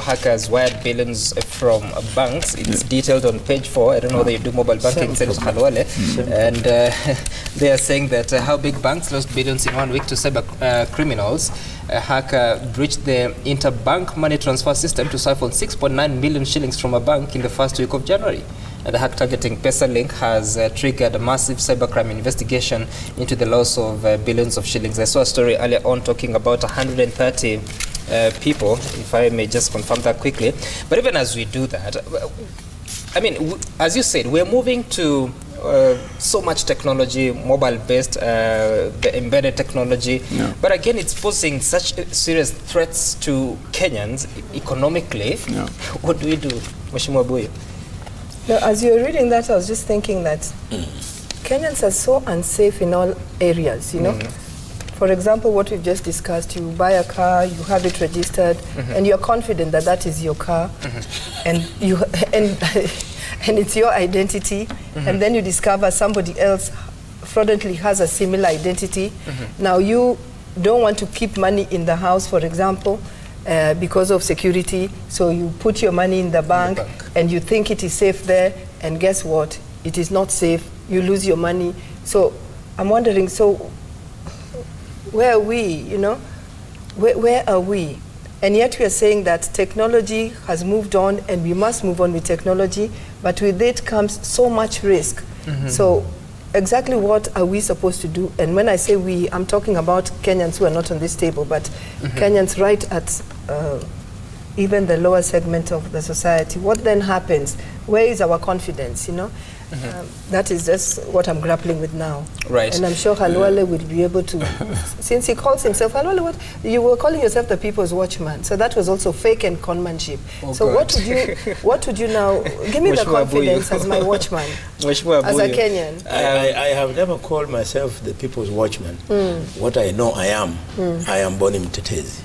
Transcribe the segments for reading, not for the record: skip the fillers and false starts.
hackers wired billions from banks. It's detailed on page 4. I don't know whether you do mobile banking, and they are saying that how big banks lost billions in 1 week to cyber criminals. A hacker breached the interbank money transfer system to siphon 6.9 million shillings from a bank in the first week of January. And the hack targeting PesaLink has triggered a massive cybercrime investigation into the loss of billions of shillings. I saw a story earlier on talking about 130 people, if I may just confirm that quickly. But even as we do that, I mean, as you said, we're moving to so much technology, mobile-based, the embedded technology. Yeah. But again, it's posing such serious threats to Kenyans economically. Yeah. What do we do, Mheshimiwa Buyu? No, as you were reading that, I was just thinking that Kenyans are so unsafe in all areas, you know. For example, what we've just discussed, you buy a car, you have it registered, and you're confident that that is your car, and it's your identity, and then you discover somebody else fraudulently has a similar identity. Now you don't want to keep money in the house, for example, because of security, so you put your money in the bank and you think it is safe there, and guess what? It is not safe. You lose your money. So I'm wondering, so where are we, you know? Where are we? And yet we are saying that technology has moved on and we must move on with technology, but with it comes so much risk. So exactly what are we supposed to do? And when I say we, I'm talking about Kenyans who are not on this table, but Kenyans right at even the lower segment of the society. What then happens? Where is our confidence, you know? That is just what I'm grappling with now. Right. And I'm sure Halwale will be able to, since he calls himself, Halwale, what? You were calling yourself the people's watchman, so that was also fake and conmanship. So what would you now, give me the confidence as my watchman, as a Kenyan. I have never called myself the people's watchman. What I know I am born in Mtetezi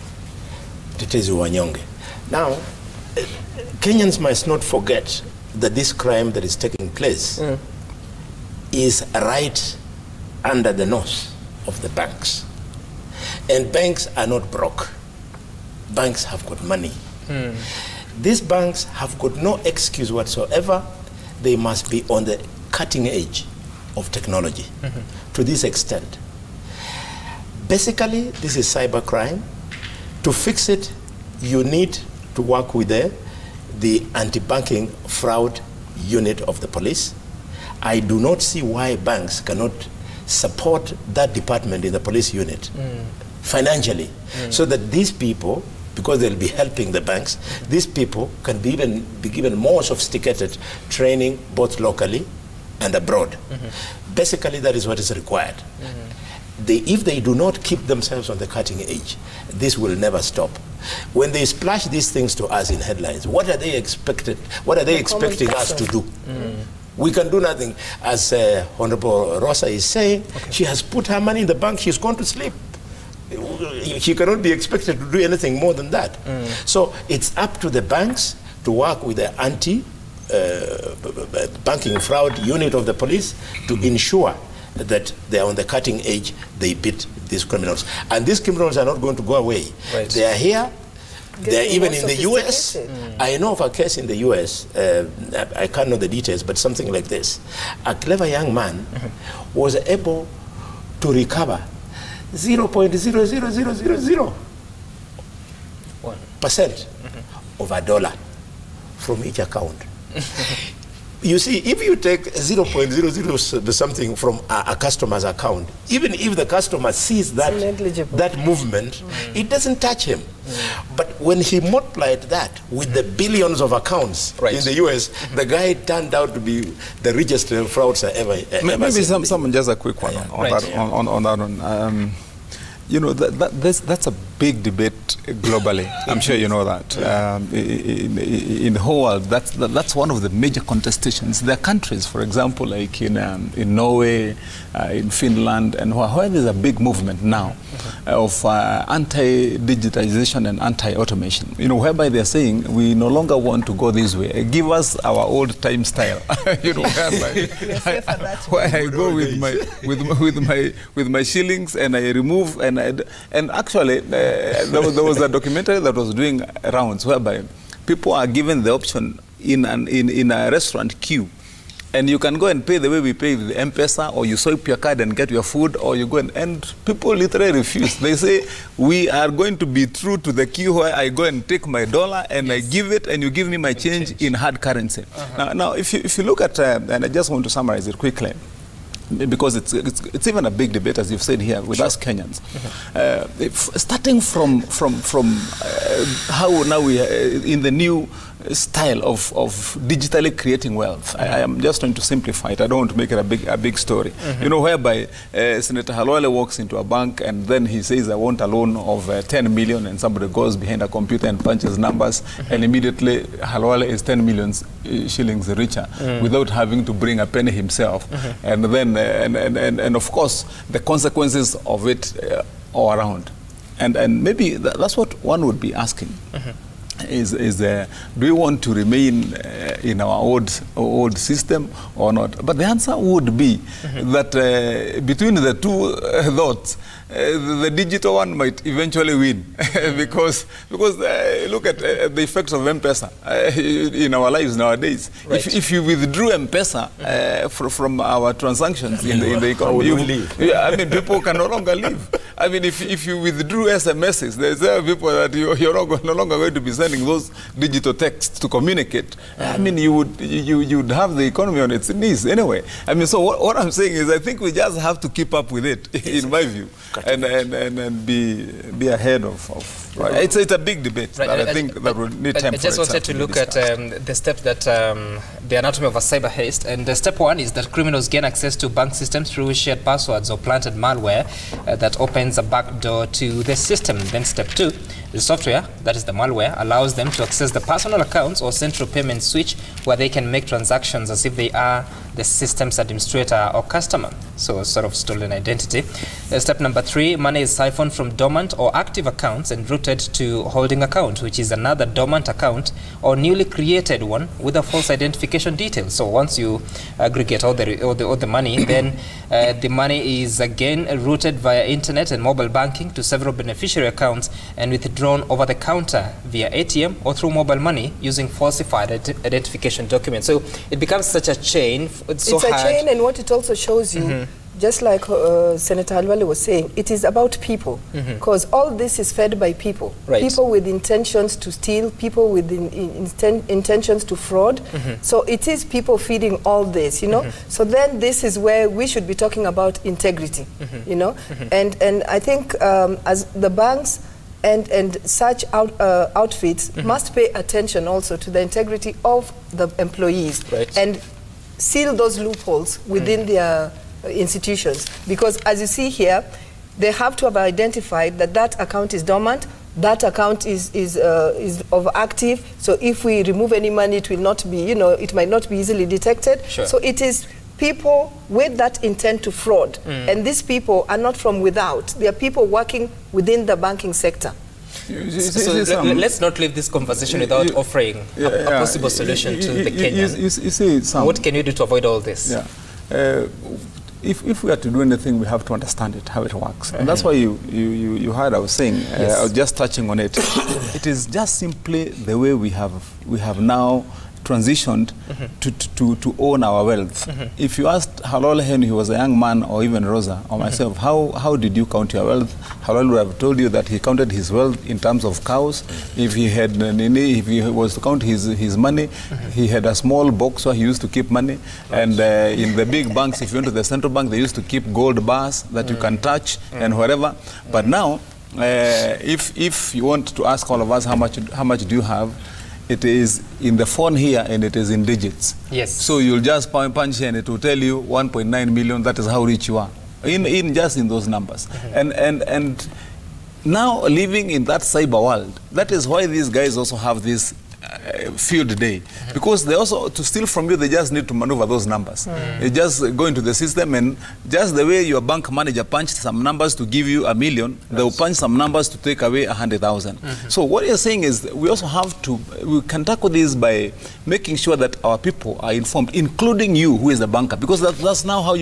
Wanyonge. Now, Kenyans must not forget that this crime that is taking place is right under the nose of the banks. And banks are not broke. Banks have got money. These banks have got no excuse whatsoever. They must be on the cutting edge of technology to this extent. Basically, this is cybercrime. To fix it, you need to work with the anti-banking fraud unit of the police. I do not see why banks cannot support that department in the police unit financially, so that these people, because they'll be helping the banks, these people can be given more sophisticated training both locally and abroad. Basically, that is what is required. If they do not keep themselves on the cutting edge, this will never stop. When they splash these things to us in headlines, what are they expecting us to do? We can do nothing. As Honorable Rosa is saying, she has put her money in the bank, she's gone to sleep. She cannot be expected to do anything more than that. So it's up to the banks to work with the anti-banking fraud unit of the police to ensure that they are on the cutting edge, they beat these criminals. And these criminals are not going to go away. They are here. They are even in the U.S. I know of a case in the U.S., I can't know the details, but something like this. A clever young man was able to recover 0.00001% of a dollar from each account. You see, if you take 0.00 something from a customer's account, even if the customer sees that movement, it doesn't touch him. But when he multiplied that with the billions of accounts in the US, the guy turned out to be the richest fraudster ever. Maybe someone just a quick one on that one. You know, that's a big debate globally. I'm sure you know that. In the whole world, that's one of the major contestations. There are countries, for example, like in Norway, in Finland, and where there's a big movement now of anti-digitization and anti-automation. You know, whereby they're saying we no longer want to go this way. Give us our old-time style. You know, where I go with my shillings and I remove and actually there was a documentary that was doing rounds whereby people are given the option in a restaurant queue, and you can go and pay the way we pay with M-Pesa, or you swipe your card and get your food, or you go and people literally refuse. They say, we are going to be true to the queue where I go and take my dollar and I give it, and you give me my change in hard currency. Now, if you look at, and I just want to summarize it quickly, because it's even a big debate, as you've said here, with us Kenyans. Starting from how now we are in the new style of digitally creating wealth. I am just trying to simplify it. I don't want to make it a big story. You know, whereby Senator Halwale walks into a bank and then he says, I want a loan of 10 million, and somebody goes behind a computer and punches numbers, and immediately Halwale is 10 million shillings richer without having to bring a penny himself. And then, and of course, the consequences of it all around. And maybe that's what one would be asking. Do we want to remain in our old system or not? But the answer would be that between the two thoughts, the digital one might eventually win because look at the effects of M-Pesa in our lives nowadays. Right. If you withdrew M-Pesa from our transactions in the economy, I mean, people can no longer live. I mean, if you withdrew SMSs, there's people that you're no longer going to be sending those digital texts to communicate. I mean, you would have the economy on its knees anyway. I mean, so what I'm saying is, I think we just have to keep up with it, in my view, and be ahead of. Right. It's a big debate. Right. I think that will need time. I just wanted to look at the steps that the anatomy of a cyber heist. And step one is that criminals gain access to bank systems through shared passwords or planted malware that opens a backdoor to the system. Then step two, the software, that is the malware, allows them to access the personal accounts or central payment switch where they can make transactions as if they are the system's administrator or customer. So sort of stolen identity. Step number three, money is siphoned from dormant or active accounts and routed to holding account, which is another dormant account or newly created one with a false identification detail. So once you aggregate all the money, then the money is again routed via internet and mobile banking to several beneficiary accounts and withdrawn over the counter via ATM or through mobile money using falsified identification documents. So it becomes such a chain. It's a chain, and what it also shows you, just like Senator Halwale was saying, it is about people, because all this is fed by people. Right. People with intentions to steal, people with intentions to fraud. So it is people feeding all this, you know. So then this is where we should be talking about integrity, you know. And I think as the banks and such outfits must pay attention also to the integrity of the employees, and seal those loopholes within their institutions, because as you see here, they have to have identified that that account is dormant, that account is active, so if we remove any money, it will not be, you know, it might not be easily detected. So it is people with that intent to fraud, and these people are not from without, they are people working within the banking sector. So let's not leave this conversation without offering a possible solution to the Kenyans. You see, what can you do to avoid all this? If we are to do anything, we have to understand it, how it works. And that's why you heard I was saying, I was just touching on it. It is just simply the way we have now transitioned to own our wealth. If you asked Halwale when he was a young man, or even Rosa or myself, how did you count your wealth? Halwale would have told you that he counted his wealth in terms of cows. If he was to count his money, he had a small box where he used to keep money. And in the big banks, if you went to the central bank, they used to keep gold bars that you can touch and whatever. But now, if you want to ask all of us how much do you have, it is in the phone here and it is in digits. Yes. So you'll just punch here and it will tell you 1.9 million. That is how rich you are, just in those numbers. And now living in that cyber world, that is why these guys also have this field day, because they also, to steal from you, they just need to maneuver those numbers. They just go into the system, and just the way your bank manager punched some numbers to give you 1 million, they'll punch some numbers to take away 100,000. So what you're saying is we also have to, we can tackle this by making sure that our people are informed, including you, who is the banker, because that's now how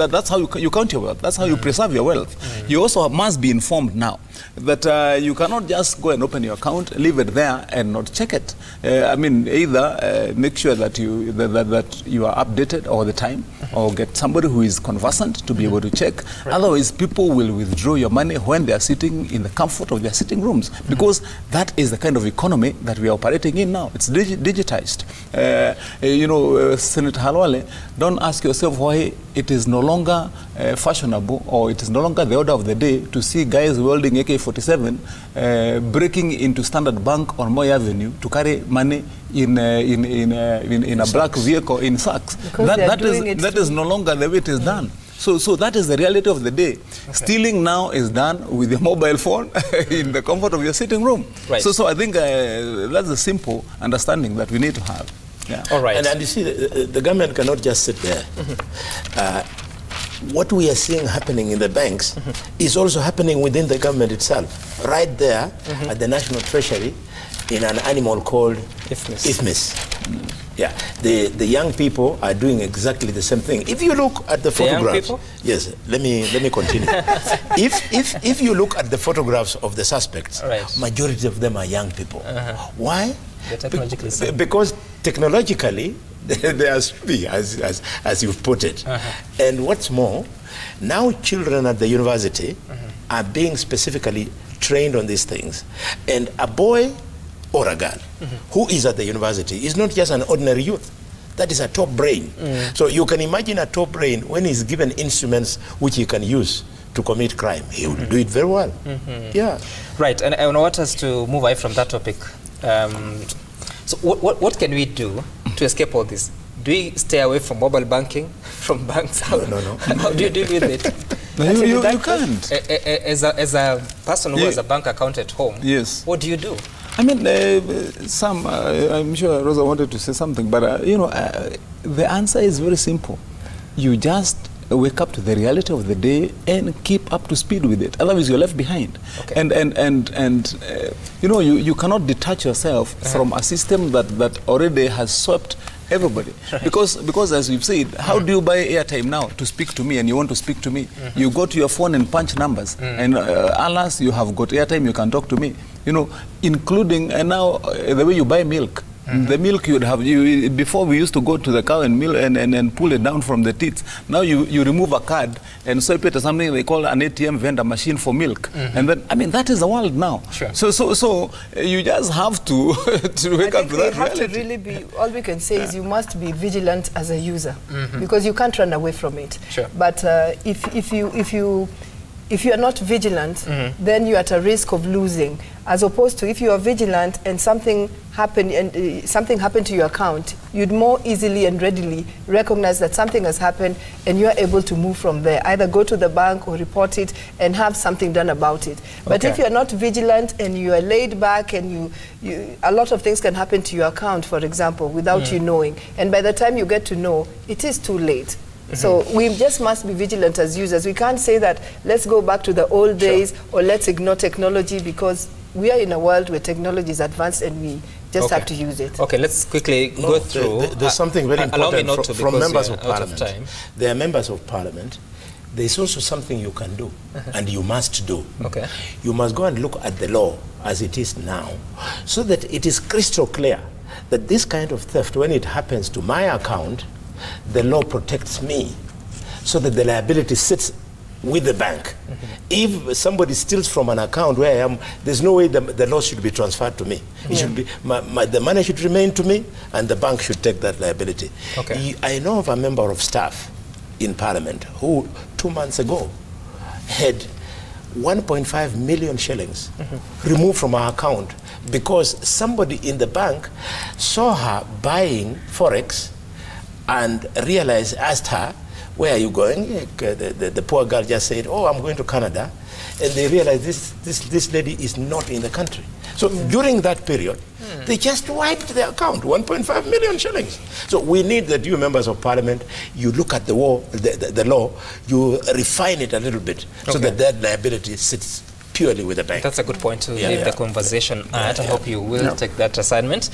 that's how you count your wealth, that's how you preserve your wealth. You also must be informed now that you cannot just go and open your account, leave it there and not check it. I mean, either make sure that you that you are updated all the time, or get somebody who is conversant to be able to check. Right. Otherwise, people will withdraw your money when they are sitting in the comfort of their sitting rooms, because that is the kind of economy that we are operating in now. It's digitized. You know, Senator Halwale, don't ask yourself why it is no longer fashionable, or it is no longer the order of the day to see guys wielding AK-47 breaking into Standard Bank on Moy Avenue to carry money in a black vehicle in sacks. That is no longer the way it is done. So that is the reality of the day. Okay. Stealing now is done with your mobile phone in the comfort of your sitting room. Right. So I think that's a simple understanding that we need to have. Yeah. All right. And you see, the government cannot just sit there. What we are seeing happening in the banks is also happening within the government itself. Right there at the National Treasury, in an animal called IFMIS. Yeah, the young people are doing exactly the same thing. If you look at the photographs, yes, let me continue. if you look at the photographs of the suspects, majority of them are young people. Why? Because technologically they are free, as you've put it. And what's more, now children at the university are being specifically trained on these things. And a boy or a girl who is at the university is not just an ordinary youth. That is a top brain. So you can imagine a top brain, when he's given instruments which he can use to commit crime, he will do it very well. Yeah. Right, and I want us to move away from that topic. So what can we do to escape all this? Do we stay away from mobile banking, from banks? No. How do you deal with it? You can't. As a person who has a bank account at home, what do you do? I mean, I'm sure Rosa wanted to say something, but you know, the answer is very simple. You just wake up to the reality of the day and keep up to speed with it. Otherwise, you're left behind. Okay. And you know, you cannot detach yourself from a system that already has swept everybody. Right. Because as we've said, how do you buy airtime now to speak to me, and you want to speak to me? You go to your phone and punch numbers, and alas, you have got airtime, you can talk to me. You know, including now the way you buy milk. The milk you would have, before we used to go to the cow and mill and pull it down from the teats. Now you remove a card and swipe it to something they call an ATM vendor machine for milk. And then, I mean, that is the world now. Sure. So you just have to wake up to that reality. To really be, all we can say is you must be vigilant as a user, because you can't run away from it. Sure. But if you are not vigilant, then you're at a risk of losing. As opposed to if you are vigilant and something happened to your account, you'd more easily and readily recognize that something has happened, and you're able to move from there. Either go to the bank or report it and have something done about it. But if you're not vigilant and you are laid back, and a lot of things can happen to your account, for example, without you knowing. And by the time you get to know, it is too late. So we just must be vigilant as users. We can't say that let's go back to the old days or let's ignore technology, because we are in a world where technology is advanced and we just have to use it. Okay, let's quickly go through. There's something very important from members of parliament. They are members of parliament. There's also something you can do, and you must do. Okay. You must go and look at the law as it is now, so that it is crystal clear that this kind of theft, when it happens to my account, the law protects me, so that the liability sits with the bank. If somebody steals from an account where I am, there's no way the loss should be transferred to me. It should be, the money should remain to me, and the bank should take that liability. Okay. I know of a member of staff in Parliament who 2 months ago had 1.5 million shillings removed from her account, because somebody in the bank saw her buying Forex and asked her, where are you going? The poor girl just said, oh, I'm going to Canada. And they realized this lady is not in the country. So during that period, they just wiped the account, 1.5 million shillings. So we need that you members of parliament, you look at the law, you refine it a little bit, so that liability sits purely with the bank. That's a good point to leave the conversation at. I hope you will take that assignment.